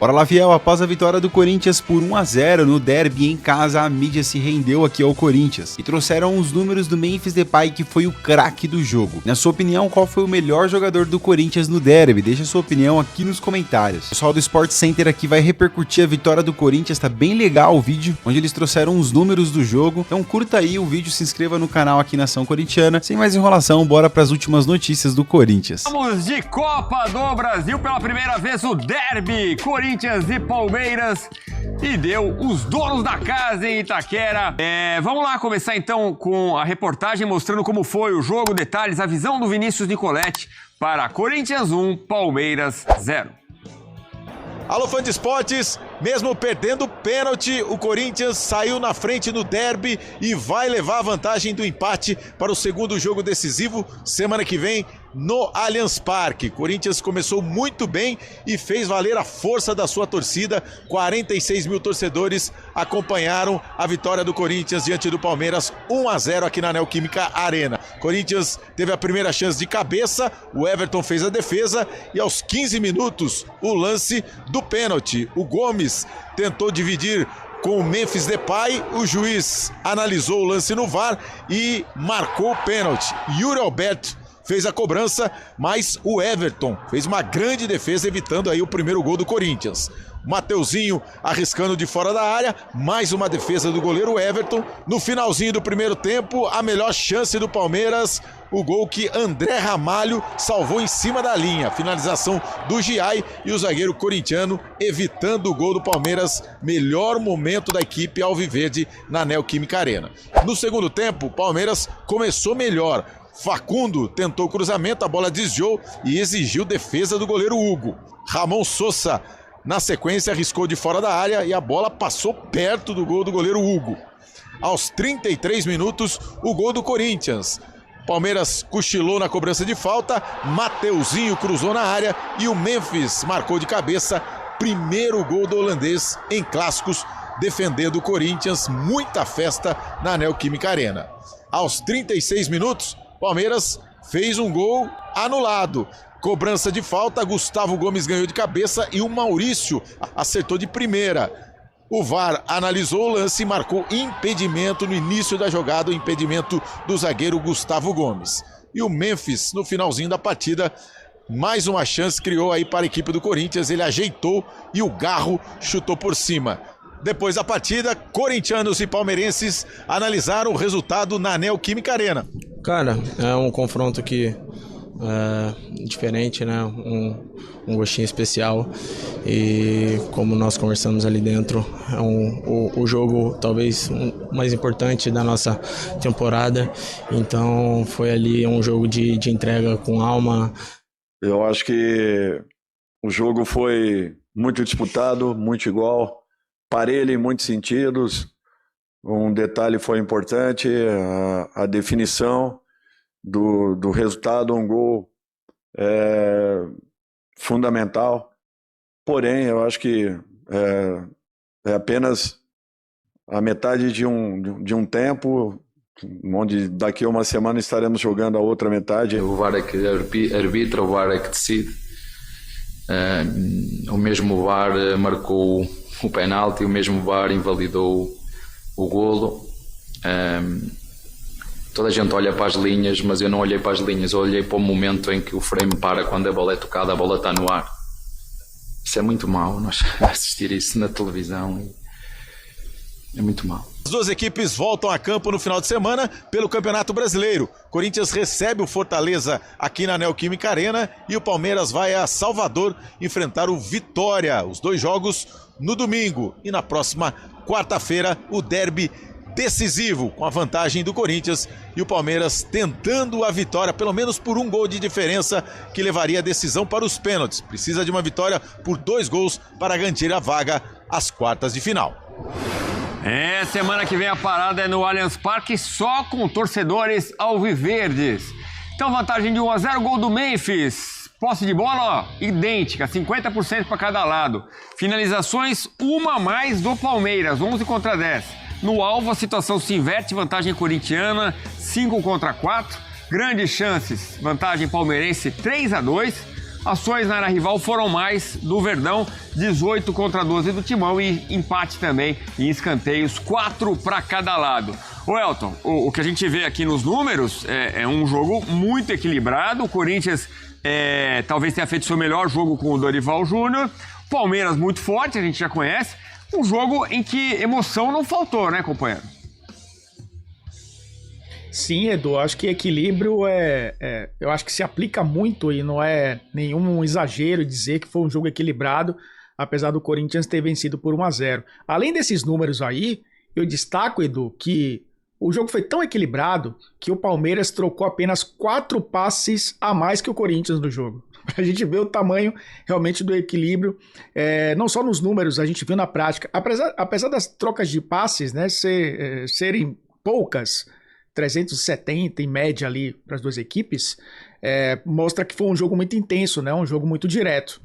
Bora lá, fiel, após a vitória do Corinthians por 1-0 no derby em casa, a mídia se rendeu aqui ao Corinthians e trouxeram os números do Memphis Depay, que foi o craque do jogo. Na sua opinião, qual foi o melhor jogador do Corinthians no derby? Deixa sua opinião aqui nos comentários. O pessoal do Sport Center aqui vai repercutir a vitória do Corinthians, tá bem legal o vídeo, onde eles trouxeram os números do jogo. Então curta aí o vídeo, se inscreva no canal aqui Nação Corintiana. Sem mais enrolação, bora para as últimas notícias do Corinthians. Vamos de Copa do Brasil, pela primeira vez o derby, Corinthians e Palmeiras, e deu os donos da casa em Itaquera. Vamos lá começar então com a reportagem mostrando como foi o jogo, detalhes, a visão do Vinícius Nicoletti para Corinthians 1, Palmeiras 0. Alô, fã de esportes, mesmo perdendo o pênalti, o Corinthians saiu na frente no derby e vai levar a vantagem do empate para o segundo jogo decisivo, semana que vem, no Allianz Parque. Corinthians começou muito bem e fez valer a força da sua torcida. 46 mil torcedores acompanharam a vitória do Corinthians diante do Palmeiras, 1-0 aqui na Neoquímica Arena. Corinthians teve a primeira chance de cabeça, o Everton fez a defesa e aos 15 minutos o lance do pênalti. O Gomes tentou dividir com o Memphis Depay, o juiz analisou o lance no VAR e marcou o pênalti. Yuri Alberto fez a cobrança, mas o Everton fez uma grande defesa, evitando aí o primeiro gol do Corinthians. Mateuzinho arriscando de fora da área, mais uma defesa do goleiro Everton. No finalzinho do primeiro tempo, a melhor chance do Palmeiras, o gol que André Ramalho salvou em cima da linha. Finalização do Giai e o zagueiro corintiano evitando o gol do Palmeiras. Melhor momento da equipe alviverde na Neoquímica Arena. No segundo tempo, o Palmeiras começou melhor. Facundo tentou o cruzamento, a bola desviou e exigiu defesa do goleiro Hugo. Ramon Sosa, na sequência, arriscou de fora da área e a bola passou perto do gol do goleiro Hugo. Aos 33 minutos, o gol do Corinthians. Palmeiras cochilou na cobrança de falta, Mateuzinho cruzou na área e o Memphis marcou de cabeça. Primeiro gol do holandês em clássicos, defendendo o Corinthians. Muita festa na Neoquímica Arena. Aos 36 minutos, Palmeiras fez um gol anulado. Cobrança de falta, Gustavo Gomes ganhou de cabeça e o Maurício acertou de primeira. O VAR analisou o lance e marcou impedimento no início da jogada, o impedimento do zagueiro Gustavo Gomes. E o Memphis, no finalzinho da partida, mais uma chance criou aí para a equipe do Corinthians, ele ajeitou e o Garro chutou por cima. Depois da partida, corintianos e palmeirenses analisaram o resultado na Neoquímica Arena. Cara, é um confronto que diferente, né? Um gostinho especial e como nós conversamos ali dentro, é o jogo talvez mais importante da nossa temporada, então foi ali um jogo de entrega com alma. Eu acho que o jogo foi muito disputado, muito igual, parelho em muitos sentidos. Um detalhe foi importante, a definição do resultado, um gol fundamental. Porém, eu acho que é apenas a metade de um tempo, onde daqui a uma semana estaremos jogando a outra metade. O VAR é que arbitra, o VAR é que decide. O mesmo VAR marcou o penalti, o mesmo VAR invalidou o golo. Toda a gente olha para as linhas, mas eu não olhei para as linhas, eu olhei para o momento em que o frame para quando a bola é tocada, a bola está no ar. Isso é muito mau, nós assistir isso na televisão é muito mau. As duas equipes voltam a campo no final de semana pelo Campeonato Brasileiro. Corinthians recebe o Fortaleza aqui na Neoquímica Arena e o Palmeiras vai a Salvador enfrentar o Vitória. Os dois jogos no domingo e na próxima quarta-feira o derby decisivo com a vantagem do Corinthians e o Palmeiras tentando a vitória, pelo menos por um gol de diferença que levaria a decisão para os pênaltis. Precisa de uma vitória por 2 gols para garantir a vaga às quartas de final. Semana que vem a parada é no Allianz Parque só com torcedores alviverdes. Então vantagem de 1-0, gol do Memphis. Posse de bola, idêntica, 50% para cada lado. Finalizações, uma a mais do Palmeiras, 11 contra 10. No alvo a situação se inverte, vantagem corintiana, 5 contra 4. Grandes chances, vantagem palmeirense 3-2. ações na área rival foram mais do Verdão, 18 contra 12 do Timão e empate também em escanteios, 4 para cada lado. Ô Elton, o que a gente vê aqui nos números é um jogo muito equilibrado. O Corinthians talvez tenha feito seu melhor jogo com o Dorival Júnior. Palmeiras muito forte, a gente já conhece. Um jogo em que emoção não faltou, né, companheiro? Sim, Edu, acho que equilíbrio eu acho que se aplica muito e não é nenhum exagero dizer que foi um jogo equilibrado, apesar do Corinthians ter vencido por 1-0. Além desses números aí, eu destaco, Edu, que o jogo foi tão equilibrado que o Palmeiras trocou apenas 4 passes a mais que o Corinthians no jogo. A gente vê o tamanho realmente do equilíbrio, não só nos números, a gente viu na prática. Apesar das trocas de passes, né, serem poucas, 370 em média ali para as duas equipes, mostra que foi um jogo muito intenso, né? Um jogo muito direto.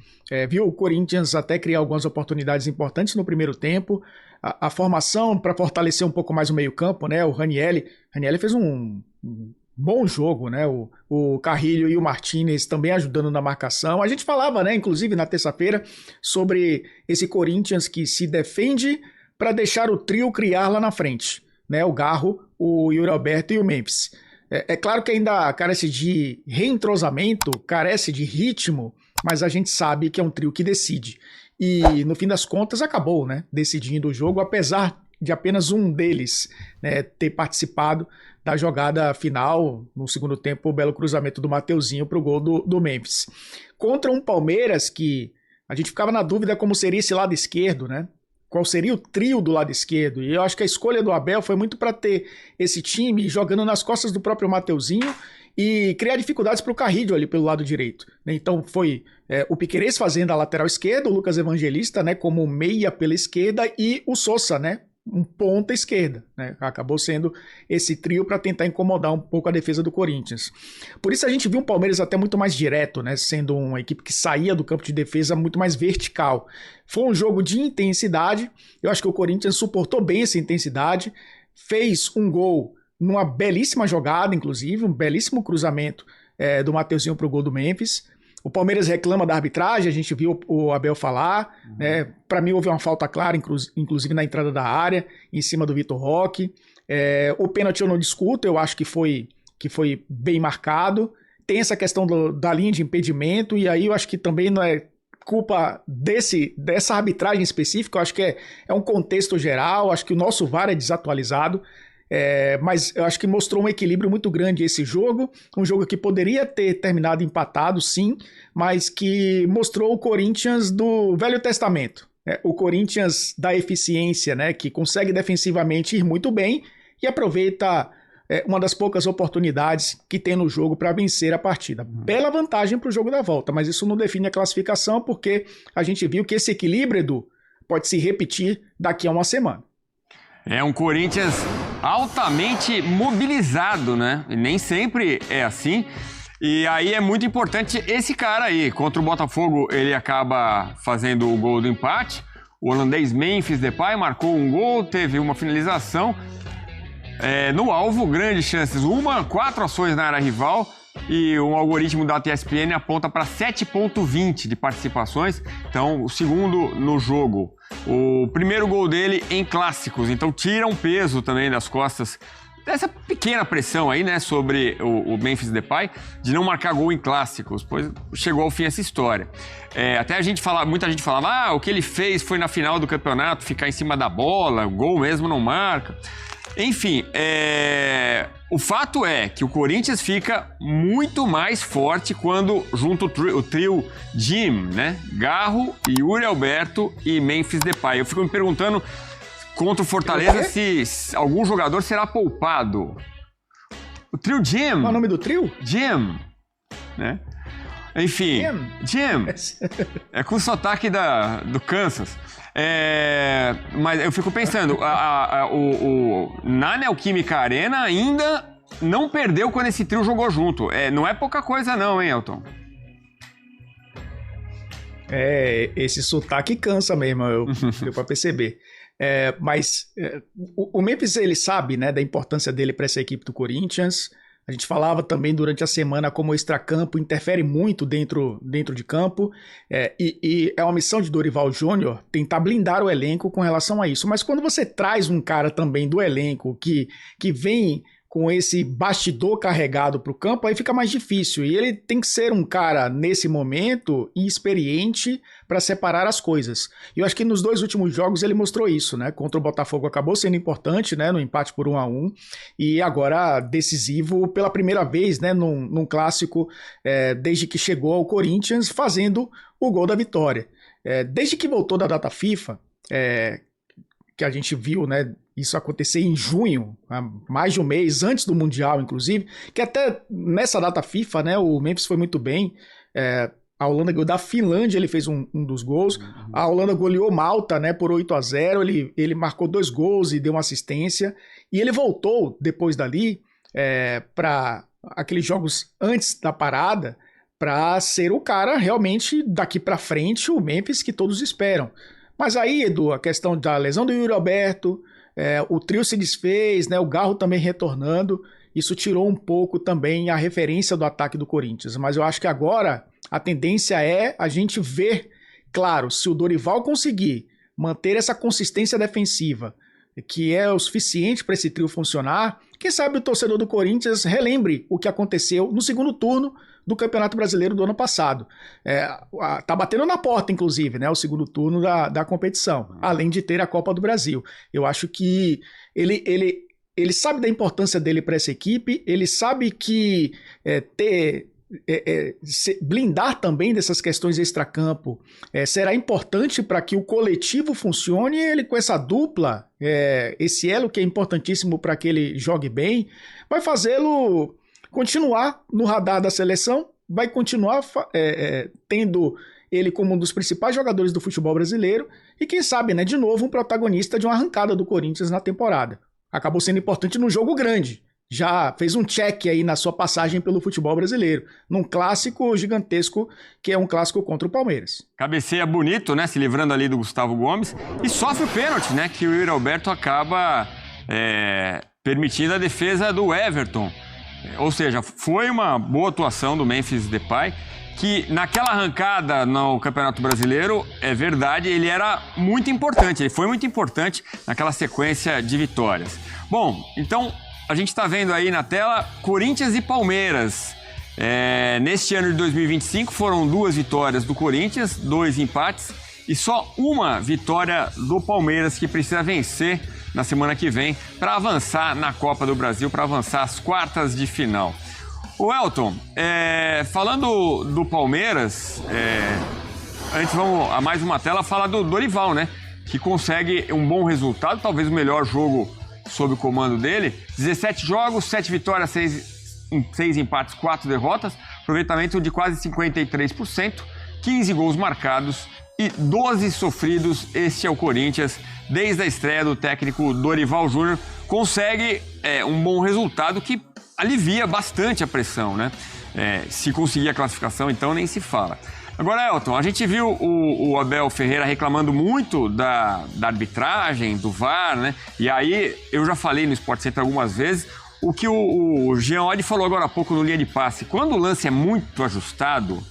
Viu o Corinthians até criar algumas oportunidades importantes no primeiro tempo, a formação para fortalecer um pouco mais o meio campo, né? O Ranieri fez um bom jogo, né? O Carrilho e o Martinez também ajudando na marcação. A gente falava, né, inclusive na terça-feira, sobre esse Corinthians que se defende para deixar o trio criar lá na frente, né? O Garro, o Yuri Alberto e o Memphis. É claro que ainda carece de reentrosamento, carece de ritmo, mas a gente sabe que é um trio que decide. E no fim das contas acabou, né, decidindo o jogo, apesar de apenas um deles, né, ter participado da jogada final, no segundo tempo, o belo cruzamento do Mateuzinho para o gol do Memphis. Contra um Palmeiras que a gente ficava na dúvida como seria esse lado esquerdo, né? Qual seria o trio do lado esquerdo? E eu acho que a escolha do Abel foi muito para ter esse time jogando nas costas do próprio Mateuzinho e criar dificuldades para o Carrilho ali pelo lado direito. Então foi o Piquerez fazendo a lateral esquerda, o Lucas Evangelista, né, como meia pela esquerda e o Sousa, né, um ponta esquerda, né? Acabou sendo esse trio para tentar incomodar um pouco a defesa do Corinthians. Por isso a gente viu um Palmeiras até muito mais direto, né? Sendo uma equipe que saía do campo de defesa muito mais vertical. Foi um jogo de intensidade, eu acho que o Corinthians suportou bem essa intensidade, fez um gol numa belíssima jogada, inclusive, um belíssimo cruzamento do Mateuzinho para o gol do Memphis. O Palmeiras reclama da arbitragem, a gente viu o Abel falar, né? Para mim houve uma falta clara, inclusive na entrada da área, em cima do Vitor Roque. O pênalti eu não discuto, eu acho que foi bem marcado. Tem essa questão da linha de impedimento, e aí eu acho que também não é culpa dessa arbitragem específica, eu acho que é um contexto geral, acho que o nosso VAR é desatualizado. Mas eu acho que mostrou um equilíbrio muito grande esse jogo, um jogo que poderia ter terminado empatado, sim, mas que mostrou o Corinthians do Velho Testamento, né? O Corinthians da eficiência, né? Que consegue defensivamente ir muito bem e aproveita uma das poucas oportunidades que tem no jogo para vencer a partida. Bela vantagem para o jogo da volta, mas isso não define a classificação, porque a gente viu que esse equilíbrio, Edu, pode se repetir daqui a uma semana. É um Corinthians altamente mobilizado, né? E nem sempre é assim. E aí é muito importante esse cara aí. Contra o Botafogo, ele acaba fazendo o gol do empate. O holandês Memphis Depay marcou um gol, teve uma finalização. No alvo, grandes chances. 4 ações na área rival. E um algoritmo da TSPN aponta para 7,20 de participações. Então, o segundo no jogo. O primeiro gol dele em clássicos. Então, tira um peso também das costas dessa pequena pressão aí, né, sobre o Memphis Depay, de não marcar gol em clássicos. Pois chegou ao fim essa história. Até muita gente falava, o que ele fez foi na final do campeonato, ficar em cima da bola, gol mesmo não marca. Enfim, o fato é que o Corinthians fica muito mais forte quando junta o trio Jim, né? Garro, Yuri Alberto e Memphis Depay. Eu fico me perguntando contra o Fortaleza se algum jogador será poupado. O trio Jim. Qual é o nome do trio? Jim, né? Enfim, Jim. É com o sotaque do Kansas. Mas eu fico pensando, na Neoquímica Arena ainda não perdeu quando esse trio jogou junto. Não é pouca coisa não, hein, Elton? Esse sotaque cansa mesmo, deu pra perceber. Mas o Memphis, ele sabe, né, da importância dele para essa equipe do Corinthians. A gente falava também durante a semana como o extracampo interfere muito dentro de campo, e é uma missão de Dorival Júnior tentar blindar o elenco com relação a isso. Mas quando você traz um cara também do elenco que vem com esse bastidor carregado para o campo, aí fica mais difícil. E ele tem que ser um cara, nesse momento, experiente para separar as coisas. E eu acho que nos 2 últimos jogos ele mostrou isso, né? Contra o Botafogo acabou sendo importante, né? No empate por 1-1. E agora decisivo pela primeira vez, né? Num clássico, desde que chegou ao Corinthians, fazendo o gol da vitória. Desde que voltou da data FIFA, que a gente viu, né, isso acontecer em junho, há mais de um mês, antes do Mundial, inclusive, que até nessa data FIFA, né, o Memphis foi muito bem, a Holanda ganhou da Finlândia, ele fez um dos gols, a Holanda goleou Malta, né, por 8-0, ele marcou 2 gols e deu uma assistência, e ele voltou, depois dali, para aqueles jogos antes da parada, para ser o cara realmente, daqui para frente, o Memphis que todos esperam. Mas aí, Edu, a questão da lesão do Yuri Alberto, o trio se desfez, né, o Garro também retornando, isso tirou um pouco também a referência do ataque do Corinthians. Mas eu acho que agora a tendência é a gente ver, claro, se o Dorival conseguir manter essa consistência defensiva, que é o suficiente para esse trio funcionar, quem sabe o torcedor do Corinthians relembre o que aconteceu no segundo turno do Campeonato Brasileiro do ano passado. Tá batendo na porta, inclusive, né, o segundo turno da competição, além de ter a Copa do Brasil. Eu acho que ele sabe da importância dele para essa equipe, ele sabe que blindar também dessas questões extracampo será importante para que o coletivo funcione, e ele com essa dupla, esse elo que é importantíssimo para que ele jogue bem, vai fazê-lo continuar no radar da seleção, vai continuar tendo ele como um dos principais jogadores do futebol brasileiro e quem sabe, né, de novo um protagonista de uma arrancada do Corinthians na temporada. Acabou sendo importante num jogo grande, já fez um check aí na sua passagem pelo futebol brasileiro, num clássico gigantesco que é um clássico contra o Palmeiras. Cabeceia bonito, né, se livrando ali do Gustavo Gomes e sofre o pênalti, né, que o Yuri Alberto acaba permitindo a defesa do Everton. Ou seja, foi uma boa atuação do Memphis Depay, que naquela arrancada no Campeonato Brasileiro, é verdade, ele era muito importante, ele foi muito importante naquela sequência de vitórias. Bom, então a gente está vendo aí na tela Corinthians e Palmeiras. Neste ano de 2025 foram 2 vitórias do Corinthians, 2 empates e só uma vitória do Palmeiras, que precisa vencer na semana que vem para avançar na Copa do Brasil, para avançar às quartas de final. O Elton, falando do Palmeiras, antes vamos a mais uma tela falar do Dorival, né? Que consegue um bom resultado, talvez o melhor jogo sob o comando dele. 17 jogos, 7 vitórias, 6 empates, 4 derrotas, aproveitamento de quase 53%, 15 gols marcados e 12 sofridos. Este é o Corinthians, desde a estreia do técnico Dorival Júnior, consegue um bom resultado que alivia bastante a pressão, né? Se conseguir a classificação, então nem se fala. Agora, Elton, a gente viu o Abel Ferreira reclamando muito da arbitragem, do VAR, né? E aí, eu já falei no Sport Center algumas vezes, o que o Jean Oddi falou agora há pouco no linha de passe. Quando o lance é muito ajustado,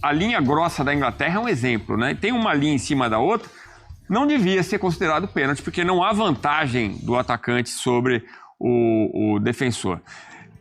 a linha grossa da Inglaterra é um exemplo, né? Tem uma linha em cima da outra, não devia ser considerado pênalti, porque não há vantagem do atacante sobre o defensor.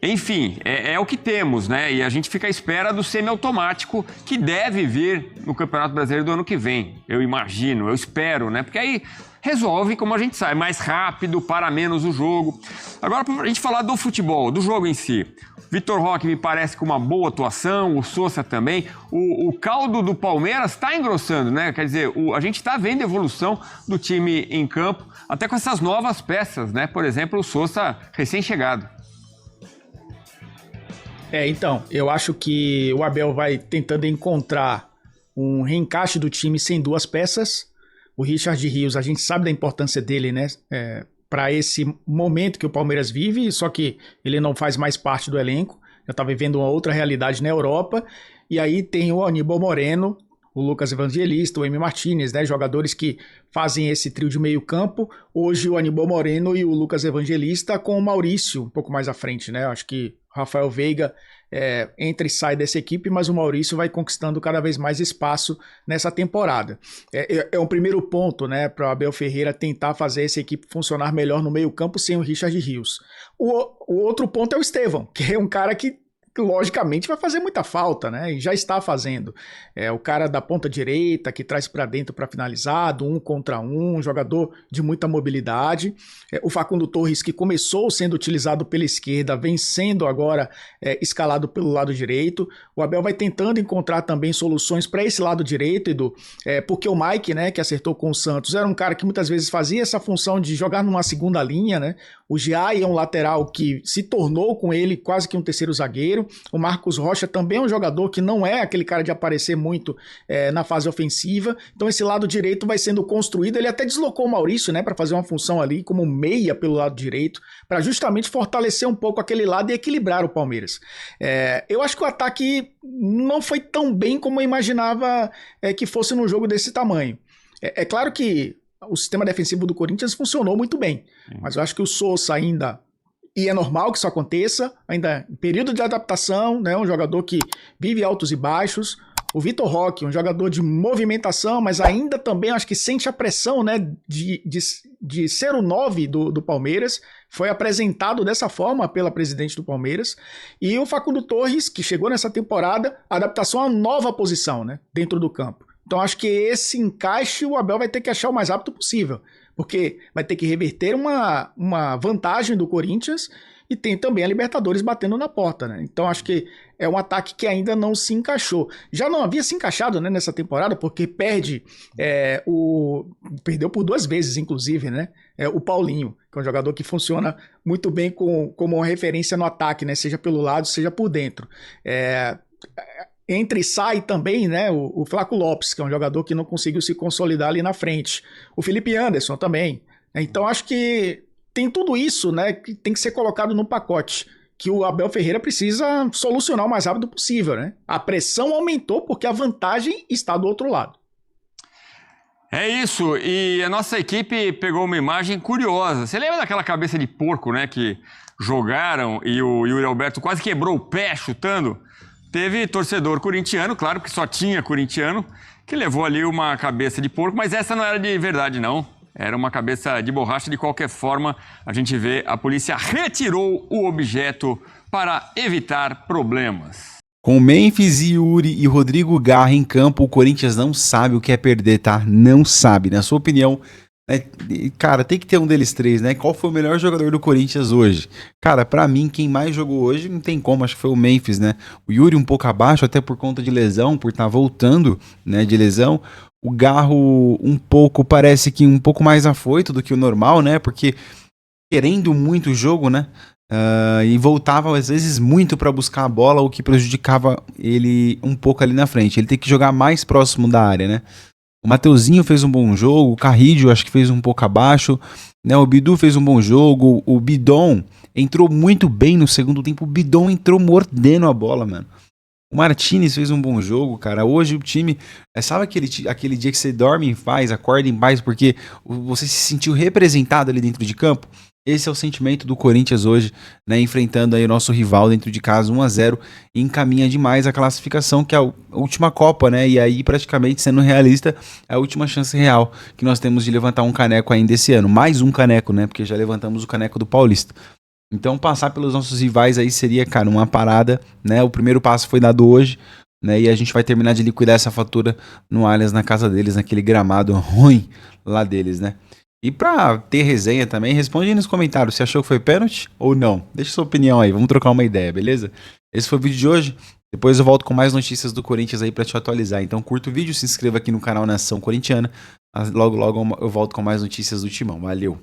Enfim, é o que temos, né? E a gente fica à espera do semiautomático que deve vir no Campeonato Brasileiro do ano que vem. Eu imagino, eu espero, né? Porque aí resolve, como a gente sabe, mais rápido, para menos o jogo. Agora, para a gente falar do futebol, do jogo em si. Vitor Roque me parece com uma boa atuação, o Sousa também. O caldo do Palmeiras está engrossando, né? Quer dizer, a gente está vendo a evolução do time em campo, até com essas novas peças, né? Por exemplo, o Sousa recém-chegado. Então, eu acho que o Abel vai tentando encontrar um reencaixe do time sem 2 peças. O Richard Rios, a gente sabe da importância dele, né? Para esse momento que o Palmeiras vive, só que ele não faz mais parte do elenco, já está vivendo uma outra realidade na Europa. E aí tem o Aníbal Moreno, o Lucas Evangelista, o Emi Martinez, né? Jogadores que fazem esse trio de meio campo. Hoje o Aníbal Moreno e o Lucas Evangelista com o Maurício um pouco mais à frente, né? Acho que o Rafael Veiga entra e sai dessa equipe, mas o Maurício vai conquistando cada vez mais espaço nessa temporada. É um primeiro ponto, né, para o Abel Ferreira tentar fazer essa equipe funcionar melhor no meio campo sem o Richard Rios. O outro ponto é o Estevão, que é um cara que logicamente vai fazer muita falta, né? E já está fazendo. É o cara da ponta direita que traz para dentro para finalizar, do 1 contra 1, um jogador de muita mobilidade. O Facundo Torres, que começou sendo utilizado pela esquerda, vem sendo agora escalado pelo lado direito. O Abel vai tentando encontrar também soluções para esse lado direito, Edu, porque o Mike, né, que acertou com o Santos, era um cara que muitas vezes fazia essa função de jogar numa segunda linha, né? O Giai é um lateral que se tornou com ele quase que um terceiro zagueiro. O Marcos Rocha também é um jogador que não é aquele cara de aparecer muito na fase ofensiva. Então esse lado direito vai sendo construído. Ele até deslocou o Maurício, né, para fazer uma função ali como meia pelo lado direito, para justamente fortalecer um pouco aquele lado e equilibrar o Palmeiras. Eu acho que o ataque não foi tão bem como eu imaginava que fosse num jogo desse tamanho. É claro que o sistema defensivo do Corinthians funcionou muito bem, mas eu acho que o Sousa ainda, e é normal que isso aconteça, ainda em período de adaptação, né, um jogador que vive altos e baixos. O Vitor Roque, um jogador de movimentação, mas ainda também acho que sente a pressão, né, de ser o 9 do Palmeiras. Foi apresentado dessa forma pela presidente do Palmeiras. E o Facundo Torres, que chegou nessa temporada, adaptação a nova posição, né, dentro do campo. Então acho que esse encaixe o Abel vai ter que achar o mais rápido possível, porque vai ter que reverter uma vantagem do Corinthians e tem também a Libertadores batendo na porta, né? Então acho que é um ataque que ainda não se encaixou. Já não havia se encaixado, né, nessa temporada, porque perdeu por 2 vezes, inclusive, né? O Paulinho, que é um jogador que funciona muito bem como uma referência no ataque, né? Seja pelo lado, seja por dentro. Entra e sai também, né, o Flaco Lopes, que é um jogador que não conseguiu se consolidar ali na frente. O Felipe Anderson também. Então acho que tem tudo isso, né, que tem que ser colocado no pacote, que o Abel Ferreira precisa solucionar o mais rápido possível, né? A pressão aumentou porque a vantagem está do outro lado. É isso, e a nossa equipe pegou uma imagem curiosa. Você lembra daquela cabeça de porco, né, que jogaram e o Yuri Alberto quase quebrou o pé chutando? Teve torcedor corintiano, claro que só tinha corintiano, que levou ali uma cabeça de porco, mas essa não era de verdade, não. Era uma cabeça de borracha. De qualquer forma, a gente vê a polícia retirou o objeto para evitar problemas. Com Memphis, Yuri e Rodrigo Garra em campo, o Corinthians não sabe o que é perder, tá? Não sabe. Na sua opinião, cara, tem que ter um deles 3, né? Qual foi o melhor jogador do Corinthians hoje? Cara, pra mim, quem mais jogou hoje, não tem como, acho que foi o Memphis, né? O Yuri um pouco abaixo, até por conta de lesão, por estar voltando, né, de lesão. O Garro um pouco, parece que um pouco mais afoito do que o normal, né? Porque querendo muito o jogo, né? E voltava às vezes muito pra buscar a bola, o que prejudicava ele um pouco ali na frente. Ele tem que jogar mais próximo da área, né? O Mateuzinho fez um bom jogo, o Carrillo acho que fez um pouco abaixo, né? O Bidu fez um bom jogo, o Bidon entrou muito bem no segundo tempo, o Bidon entrou mordendo a bola, mano. O Martinez fez um bom jogo, cara. Hoje o time, sabe aquele dia que você dorme em paz, acorda em paz, porque você se sentiu representado ali dentro de campo? Esse é o sentimento do Corinthians hoje, né, enfrentando aí o nosso rival dentro de casa 1-0 e encaminha demais a classificação, que é a última Copa, né? E aí, praticamente, sendo realista, é a última chance real que nós temos de levantar um caneco ainda esse ano. Mais um caneco, né? Porque já levantamos o caneco do Paulista. Então, passar pelos nossos rivais aí seria, cara, uma parada, né? O primeiro passo foi dado hoje, né? E a gente vai terminar de liquidar essa fatura no Allianz, na casa deles, naquele gramado ruim lá deles, né? E pra ter resenha também, responde aí nos comentários se achou que foi pênalti ou não. Deixa sua opinião aí, vamos trocar uma ideia, beleza? Esse foi o vídeo de hoje. Depois eu volto com mais notícias do Corinthians aí pra te atualizar. Então curta o vídeo, se inscreva aqui no canal Nação Corintiana. Logo, logo eu volto com mais notícias do Timão. Valeu!